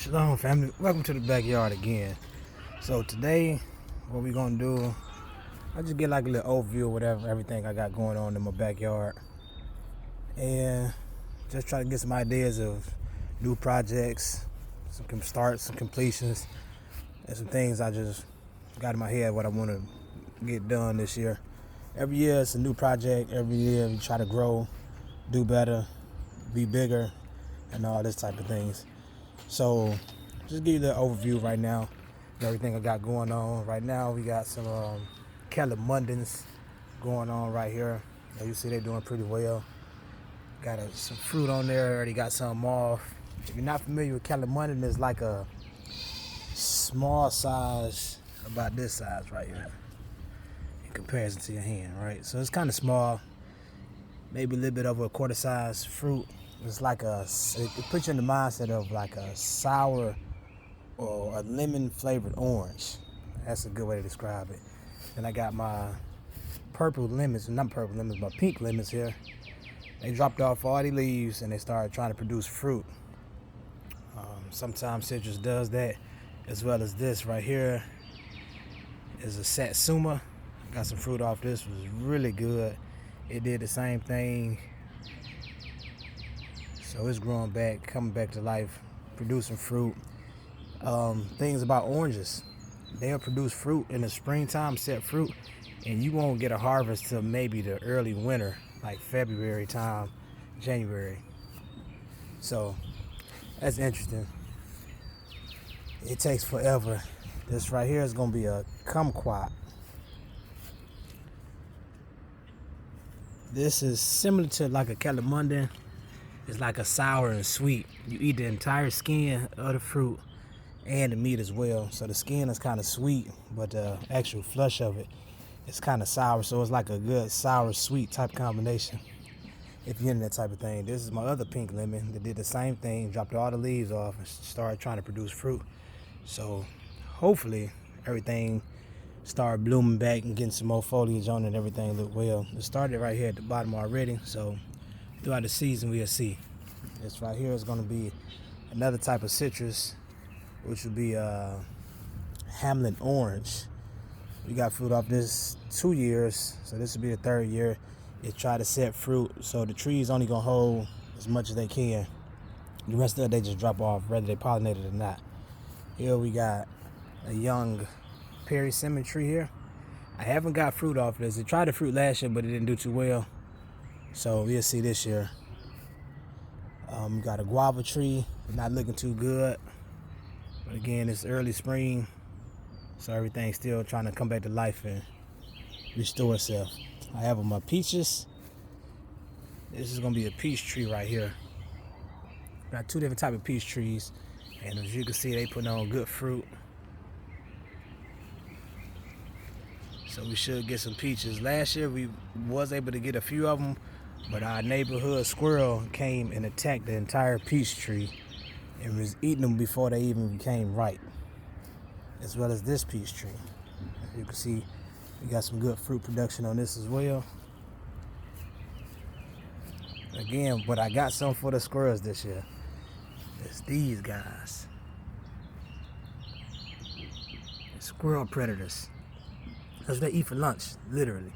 Shalom family, welcome to the backyard again. So today what we're gonna do, I just get like a little overview of whatever everything I got going on in my backyard and just try to get some ideas of new projects, some starts, some completions, and some things I just got in my head what I want to get done this year. Every year it's a new project. Every year we try to grow, do better, be bigger, and all this type of things. So just give you the overview right now of everything I got going on. Right now we got some calamundins going on right here. As you see, they're doing pretty well. Got some fruit on there, already got some off. If you're not familiar with calamundin, it's like a small size, about this size right here in comparison to your hand, right? So it's kind of small, maybe a little bit over a quarter size fruit. It's like it puts you in the mindset of like a sour or a lemon flavored orange. That's a good way to describe it. Then I got my purple lemons, not purple lemons, but pink lemons here. They dropped off all the leaves and they started trying to produce fruit. Sometimes citrus does that, as well as this right here is a satsuma. Got some fruit off this, was really good. It did the same thing. So it's growing back, coming back to life, producing fruit. Things about oranges, they'll produce fruit in the springtime, set fruit, and you won't get a harvest till maybe the early winter, like February time, January. So that's interesting. It takes forever. This right here is gonna be a kumquat. This is similar to like a calamundin. It's like a sour and sweet. You eat the entire skin of the fruit and the meat as well. So the skin is kind of sweet, but the actual flesh of it is kind of sour. So it's like a good sour sweet type combination if you're into that type of thing. This is my other pink lemon that did the same thing, dropped all the leaves off and started trying to produce fruit. So hopefully everything started blooming back and getting some more foliage on it and everything looked well. It started right here at the bottom already, so throughout the season we'll see. This right here is going to be another type of citrus, which will be Hamlin orange. We got fruit off this 2 years, so this will be the third year. It tried to set fruit, so the tree's only gonna hold as much as they can. The rest of it they just drop off, whether they pollinate it or not. Here we got a young persimmon tree here. I haven't got fruit off this. It tried the fruit last year, but it didn't do too well. So we'll see this year. We got a guava tree, not looking too good. But again, it's early spring, so everything's still trying to come back to life and restore itself. I have my peaches. This is gonna be a peach tree right here. Got two different type of peach trees, and as you can see, they put on good fruit. So we should get some peaches. Last year we was able to get a few of them, but our neighborhood squirrel came and attacked the entire peach tree and was eating them before they even became ripe, as well as this peach tree. As you can see, we got some good fruit production on this as well. Again, but I got some for the squirrels this year. It's these guys. Squirrel predators. That's what they eat for lunch, literally.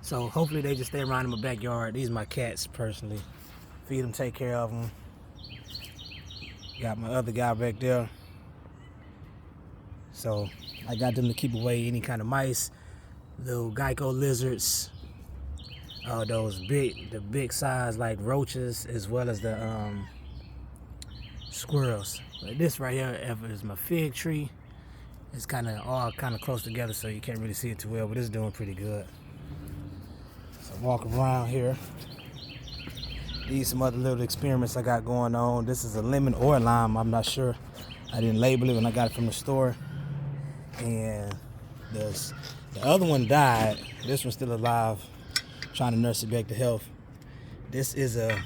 So hopefully they just stay around in my backyard. These are my cats, personally. Feed them, take care of them. Got my other guy back there. So I got them to keep away any kind of mice, little Geico lizards, the big size like roaches, as well as the squirrels. Like this right here is my fig tree. It's all kind of close together, so you can't really see it too well, but it's doing pretty good. So walk around here. These some other little experiments I got going on. This is a lemon or a lime, I'm not sure. I didn't label it when I got it from the store. And the other one died. This one's still alive, trying to nurse it back to health. This is a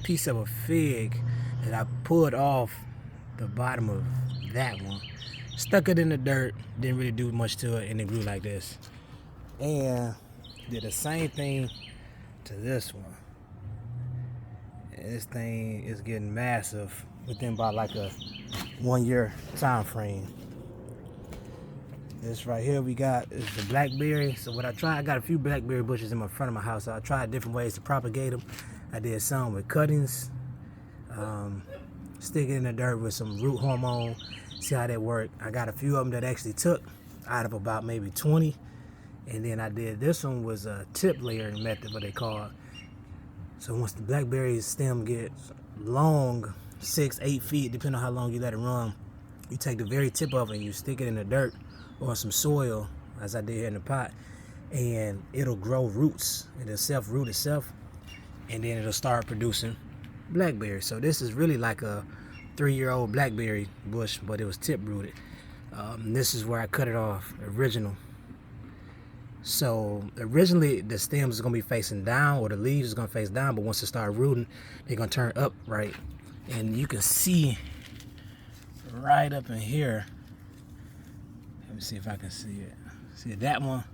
piece of a fig that I pulled off the bottom of that one. Stuck it in the dirt, didn't really do much to it, and it grew like this. And did the same thing to this one. And this thing is getting massive within about like a 1 year time frame. This right here we got is the blackberry. So what I got a few blackberry bushes in my front of my house. So I tried different ways to propagate them. I did some with cuttings, stick it in the dirt with some root hormone, see how that worked. I got a few of them that actually took out of about maybe 20. And then I did this one was a tip layering method, what they call it. So once the blackberry stem gets long, 6-8 feet, depending on how long you let it run, you take the very tip of it and you stick it in the dirt or some soil, as I did here in the pot, and it'll grow roots. It'll self-root itself, and then it'll start producing blackberries. So this is really like a 3-year-old blackberry bush, but it was tip rooted. This is where I cut it off, original. So originally the stems is gonna be facing down, or the leaves is gonna face down, but once it start rooting, they're gonna turn upright. And you can see right up in here, let me see if I can see it. See, that one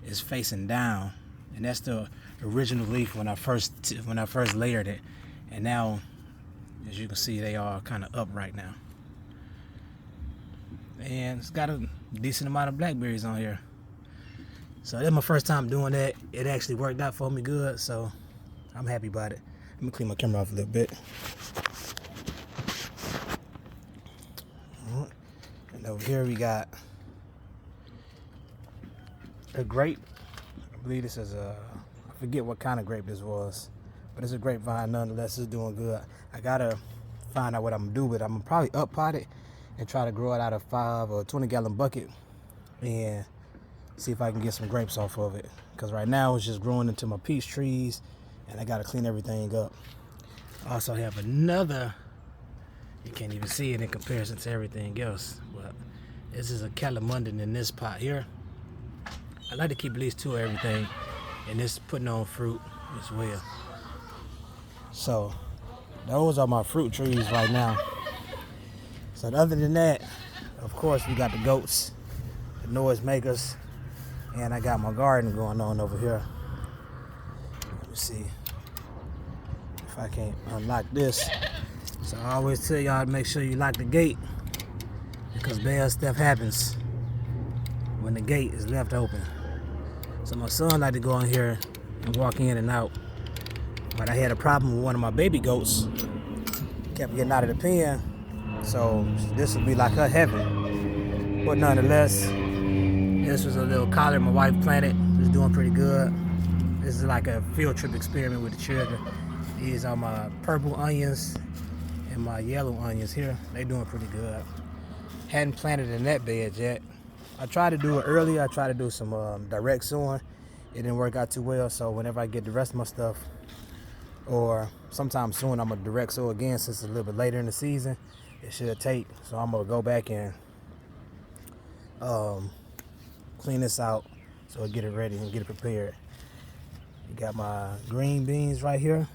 is facing down, and that's the original leaf when I first layered it. And now, as you can see, they are kind of upright now. And it's got a decent amount of blackberries on here. So that's my first time doing that. It actually worked out for me good, so I'm happy about it. Let me clean my camera off a little bit. And over here we got a grape. I believe this is I forget what kind of grape this was, but it's a grapevine nonetheless. It's doing good. I gotta find out what I'm gonna do with it. I'm gonna probably up pot it and try to grow it out of 5 or 20-gallon bucket and see if I can get some grapes off of it. Because right now it's just growing into my peach trees, and I gotta clean everything up. I also have another, you can't even see it in comparison to everything else, but this is a calamundan in this pot here. I like to keep at least 2 of everything, and this putting on fruit as well. So those are my fruit trees right now. So other than that, of course, we got the goats, the noise makers, and I got my garden going on over here. Let me see if I can't unlock this. So I always tell y'all to make sure you lock the gate, because bad stuff happens when the gate is left open. So my son liked to go in here and walk in and out, but I had a problem with one of my baby goats. Kept getting out of the pen, so this would be like her heaven. But nonetheless, this was a little collard my wife planted. It's doing pretty good. This is like a field trip experiment with the children. These are my purple onions and my yellow onions here. They doing pretty good. Hadn't planted in that bed yet. I tried to do it earlier. I tried to do some direct sowing. It didn't work out too well, so whenever I get the rest of my stuff, or sometime soon, I'm gonna direct sow again since it's a little bit later in the season. It should take, so I'm gonna go back and clean this out so I get it ready and get it prepared. You got my green beans right here.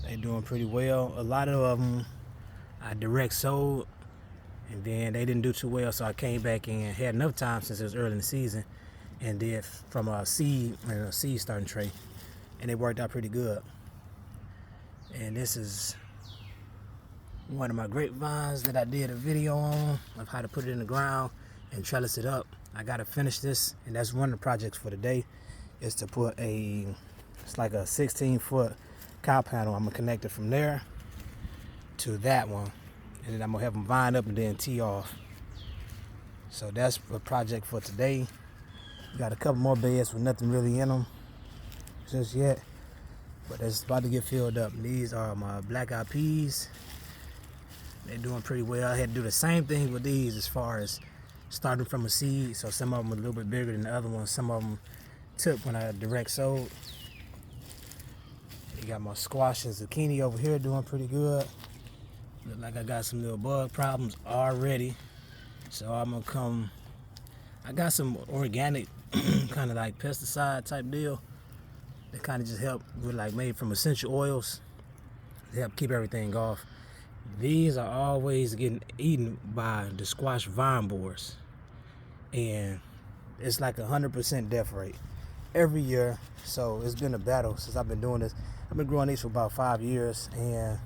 They doing pretty well. A lot of them I direct sowed, and then they didn't do too well, so I came back and had enough time since it was early in the season and did from a seed starting tray, and it worked out pretty good. And this is one of my grapevines that I did a video on of how to put it in the ground and trellis it up. I gotta finish this, and that's one of the projects for today, is to put it's like a 16-foot cow panel. I'm gonna connect it from there to that one, and then I'm gonna have them vine up and then tee off. So that's the project for today. Got a couple more beds with nothing really in them just yet, but it's about to get filled up. These are my black-eyed peas. They're doing pretty well. I had to do the same thing with these as far as starting from a seed. So some of them were a little bit bigger than the other ones. Some of them took when I direct sowed. You got my squash and zucchini over here doing pretty good. Look like I got some little bug problems already. So I'm gonna come, I got some organic kind of like pesticide type deal that kind of just help with, like, made from essential oils to help keep everything off. These are always getting eaten by the squash vine borers, and it's like 100% death rate every year. So it's been a battle since I've been doing this. I've been growing these for about 5 years, and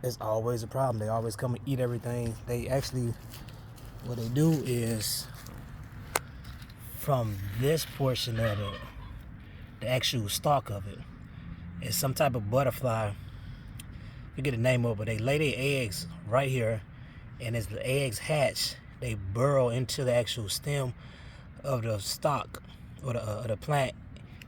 it's always a problem. They always come and eat everything. They actually, what they do is, from this portion of it, the actual stalk of it, is some type of butterfly. Forget the name of it, but they lay their eggs right here, and as the eggs hatch, they burrow into the actual stem of the stalk or the plant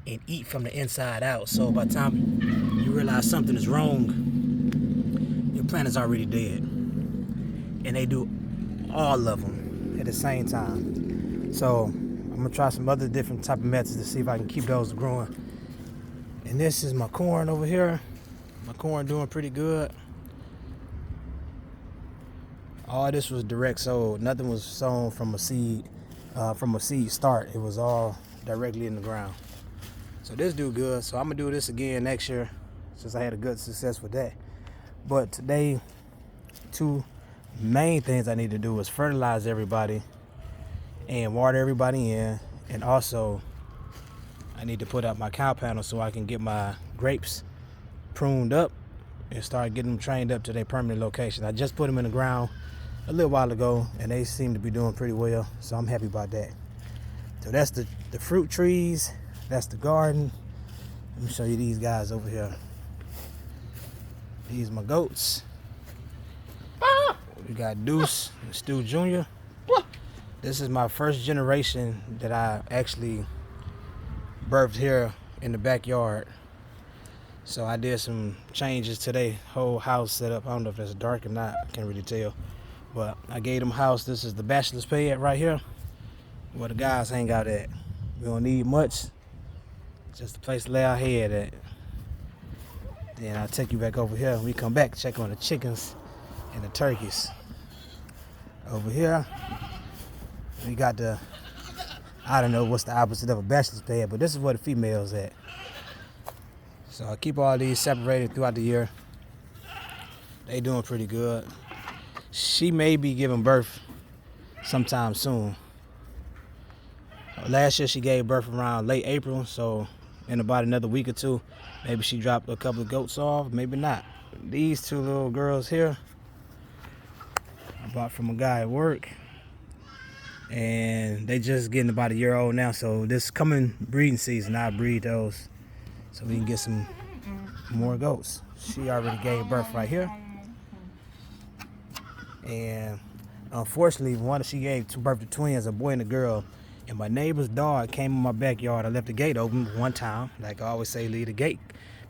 and eat from the inside out. So by the time you realize something is wrong, your plant is already dead. And they do all of them at the same time. So I'm gonna try some other different type of methods to see if I can keep those growing. And this is my corn over here. My corn doing pretty good. All this was direct sowed. Nothing was sown from a seed start. It was all directly in the ground. So this do good. So I'm gonna do this again next year, since I had a good success with that. But today, 2 main things I need to do is fertilize everybody and water everybody in, and also I need to put out my cow panel so I can get my grapes pruned up and start getting them trained up to their permanent location. I just put them in the ground a little while ago, and they seem to be doing pretty well, so I'm happy about that. So that's the fruit trees, that's the garden. Let me show you these guys over here. These are my goats. We got Deuce and Stu Jr. This is my first generation that I actually birthed here in the backyard. So I did some changes to their whole house setup. I don't know if it's dark or not, I can't really tell. But I gave them a house. This is the bachelor's pad right here, where the guys hang out at. We don't need much, just a place to lay our head at. Then I'll take you back over here. We come back, check on the chickens and the turkeys. Over here, we got the, I don't know what's the opposite of a bachelor's pad, but this is where the females at. So I keep all these separated throughout the year. They doing pretty good. She may be giving birth sometime soon. Last year she gave birth around late April, so in about another week or 2, maybe she dropped a couple of goats off, maybe not. These 2 little girls here, I bought from a guy at work, and they just getting about a year old now, so this coming breeding season I'll breed those so we can get some more goats. She already gave birth right here, and unfortunately she gave birth to twins, a boy and a girl, and my neighbor's dog came in my backyard. I left the gate open one time, like I always say, leave the gate,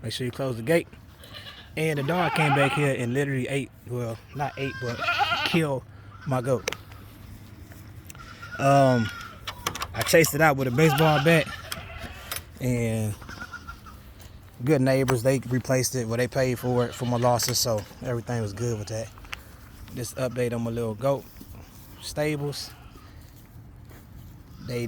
make sure you close the gate. And the dog came back here and literally ate, well, not ate, but killed my goat. I chased it out with a baseball bat, and good neighbors, they replaced it, well, they paid for it for my losses, so everything was good with that. This update on my little goat stables. I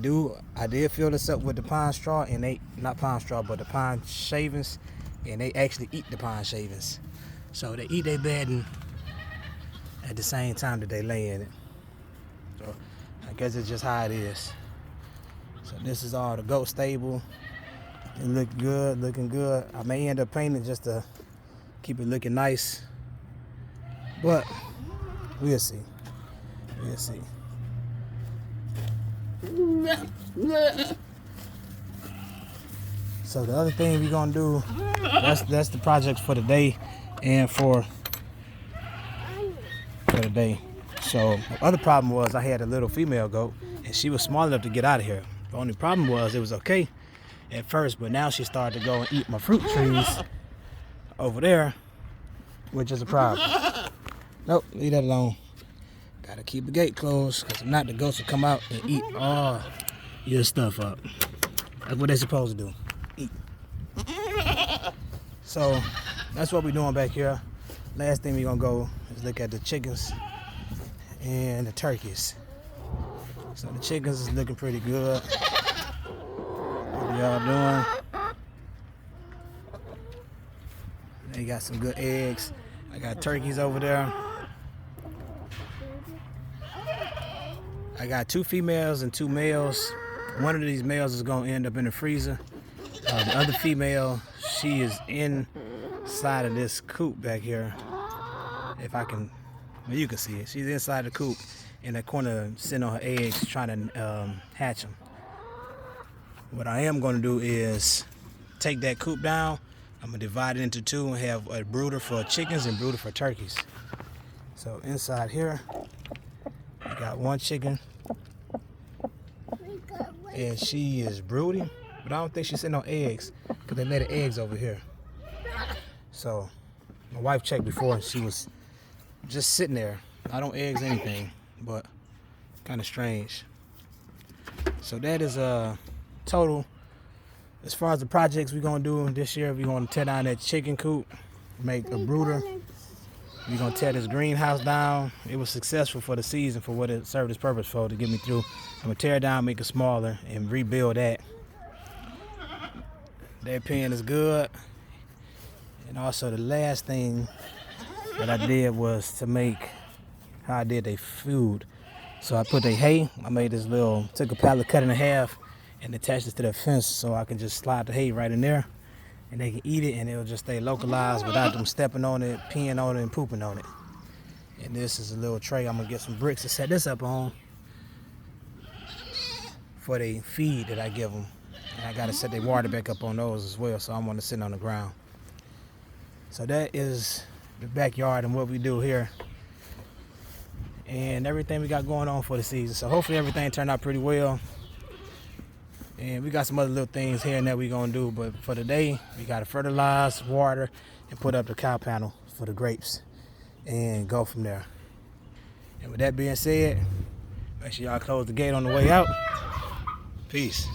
did fill this up with the pine straw, and not pine straw, but the pine shavings, and they actually eat the pine shavings. So they eat their bedding at the same time that they lay in it. So I guess it's just how it is. So this is all the goat stable. It look good, looking good. I may end up painting just to keep it looking nice, but we'll see. We'll see. So the other thing we're gonna do, that's the project for today and for the day. So the other problem was I had a little female goat, and she was small enough to get out of here. The only problem was it was okay at first, but now she started to go and eat my fruit trees over there, which is a problem. Nope, leave that alone. Gotta keep the gate closed, because if not, the goats will come out and eat all your stuff up. That's what they're supposed to do, eat. So that's what we're doing back here. Last thing we're gonna go is look at the chickens and the turkeys. So the chickens is looking pretty good. What y'all doing? They got some good eggs. I got turkeys over there. I got 2 females and 2 males. One of these males is gonna end up in the freezer. The other female, she is inside of this coop back here. If I can, well, you can see it. She's inside the coop in the corner, sitting on her eggs, trying to hatch them. What I am going to do is take that coop down. I'm going to divide it into two and have a brooder for chickens and brooder for turkeys. So inside here, I got one chicken, and she is brooding, but I don't think she's sitting on eggs because they lay the eggs over here. So my wife checked before and she was just sitting there. I don't eggs anything, but kind of strange. So that is total. As far as the projects we're gonna do this year, we're gonna tear down that chicken coop, make a brooder. We're gonna tear this greenhouse down. It was successful for the season for what it served its purpose for, to get me through. I'm gonna tear it down, make it smaller, and rebuild that. That pen is good. And also the last thing that I did was to make how I did their food. So I put their hay. I made this little, took a pallet, cut it in half, and attached it to the fence so I can just slide the hay right in there. And they can eat it, and it'll just stay localized without them stepping on it, peeing on it, and pooping on it. And this is a little tray. I'm gonna get some bricks to set this up on for the feed that I give them. And I gotta set their water back up on those as well, so I want to sit on the ground. So that is the backyard and what we do here, and everything we got going on for the season. So hopefully everything turned out pretty well. And we got some other little things here and there we gonna do, but for today, we gotta fertilize, water, and put up the cow panel for the grapes and go from there. And with that being said, make sure y'all close the gate on the way out. Peace.